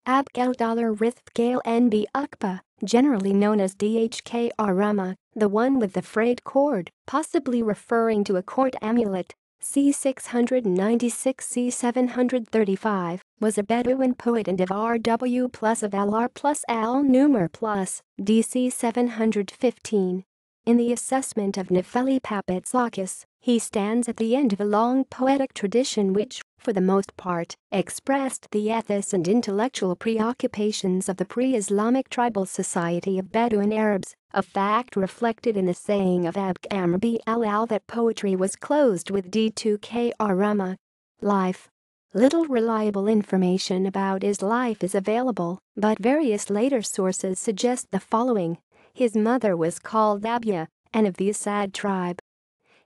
al-Ḥārith Ghaylān ʿUqba, generally known as r-Rumma, the one with the frayed cord, possibly referring to a court amulet. c. 696 c. 735, was a Bedouin poet and of R.W. plus of al-R plus al-Numayrī plus, d.c. 715. In the assessment of Nefeli Papoutsakis, he stands at the end of a long poetic tradition which, for the most part, expressed the ethos and intellectual preoccupations of the pre-Islamic tribal society of Bedouin Arabs, a fact reflected in the saying of Abū Amr that poetry was closed with d2k r-Rumma. Life. Little reliable information about his life is available, but various later sources suggest the following. His mother was called Abū, and of the Asad tribe.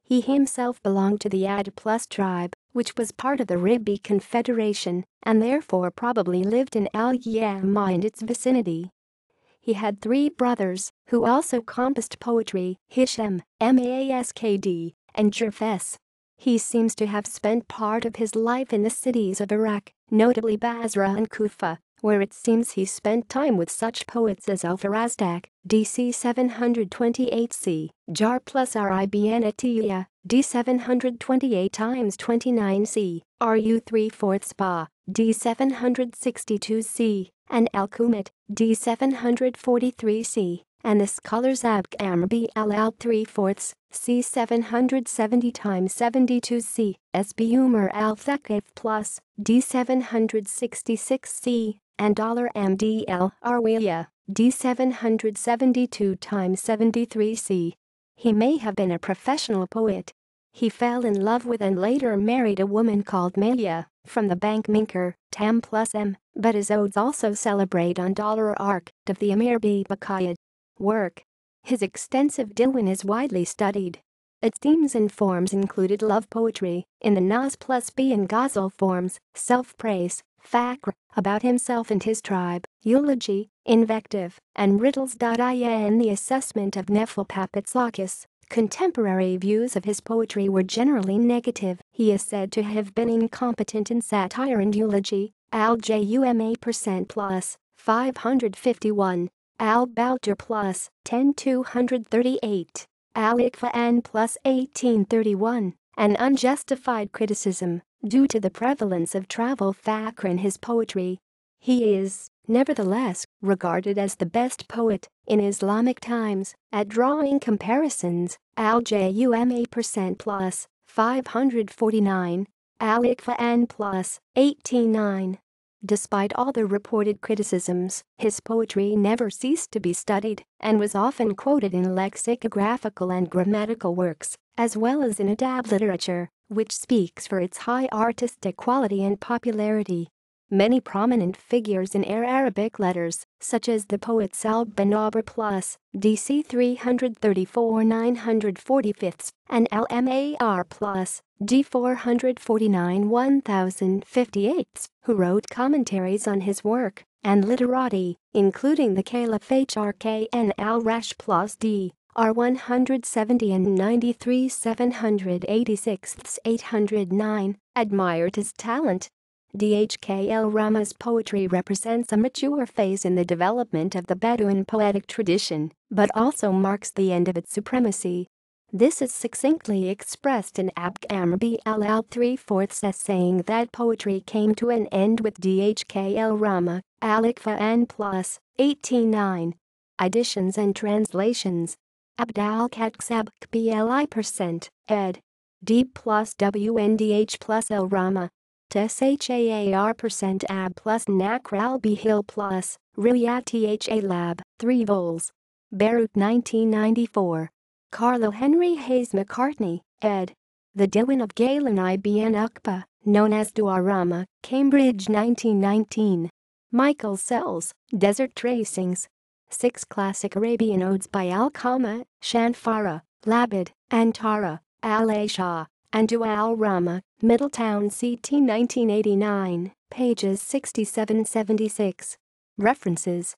He himself belonged to the Ad plus tribe, which was part of the Rāwī confederation, and therefore probably lived in al-Rummah and its vicinity. He had 3 brothers, who also composed poetry, Hisham, Maskd, and Jerfes. He seems to have spent part of his life in the cities of Iraq, notably Basra and Kufa, where it seems he spent time with such poets as al-Farazdak, d.c. 728 c. Jar plus Ibn Atiyah, d. 728 times 29 c. Ru 3/4 Spa, d. 762 c. and al-Qumat, d. 743 c. and the scholars Abū Amr al 3/4, c. 770 times 72 c. Abū Amr al-Thaqif plus, d. 766 c. and al-Md al-Rāwī, d. 772 times 73 c. He may have been a professional poet. He fell in love with and later married a woman called Maya, from the bank Minker, Tam plus M, but his odes also celebrate on $arc of the Nefeli Papoutsakis work. His extensive Diwan is widely studied. Its themes and forms included love poetry, in the Nas plus B and Ghazal forms, self-praise, fakhr, about himself and his tribe, eulogy, invective, and riddles. In the assessment of Nefeli Papoutsakis, contemporary views of his poetry were generally negative. He is said to have been incompetent in satire and eulogy, al-Jumma% plus, 551, al-Bawtar plus, 10238, al-Iqfa'an plus 1831, an unjustified criticism, due to the prevalence of travel fakhr in his poetry. He is, nevertheless, regarded as the best poet, in Islamic times, at drawing comparisons, al-Jumma% plus, 549, al-Iqfa'an plus, 189. Despite all the reported criticisms, his poetry never ceased to be studied, and was often quoted in lexicographical and grammatical works, as well as in adab literature, which speaks for its high artistic quality and popularity. Many prominent figures in Arabic letters, such as the poet Sal bin Abr plus, d.c. 334 945, and al-Mar plus, d. 449 1058, who wrote commentaries on his work, and literati, including the Caliph Hrkn al-Rash plus d. R 170 and 93 786 809, admired his talent. al-Rummah's poetry represents a mature phase in the development of the Bedouin poetic tradition, but also marks the end of its supremacy. This is succinctly expressed in Abū Amr al 3/4 as saying that poetry came to an end with al-Rummah, al-Iqfa'an plus, 189. Additions and translations. Abdal Katsab Bli%, ed. D plus WNDH plus al-Rummah. SHAR% AB plus Nakral B Hill plus, Riyadh Lab, 3 vols. Beirut 1994. Carlo Henry Hayes McCartney, ed. The Diwan of Ghaylān ibn ʿUqba, known as al-Rumma, Cambridge 1919. Michael Sells, Desert Tracings. 6 Classic Arabian Odes by Al-Qamah, Shanfara, Labid, Antara, al-Aisha, and al-Rumma, Middletown CT 1989, pages 67-76. References.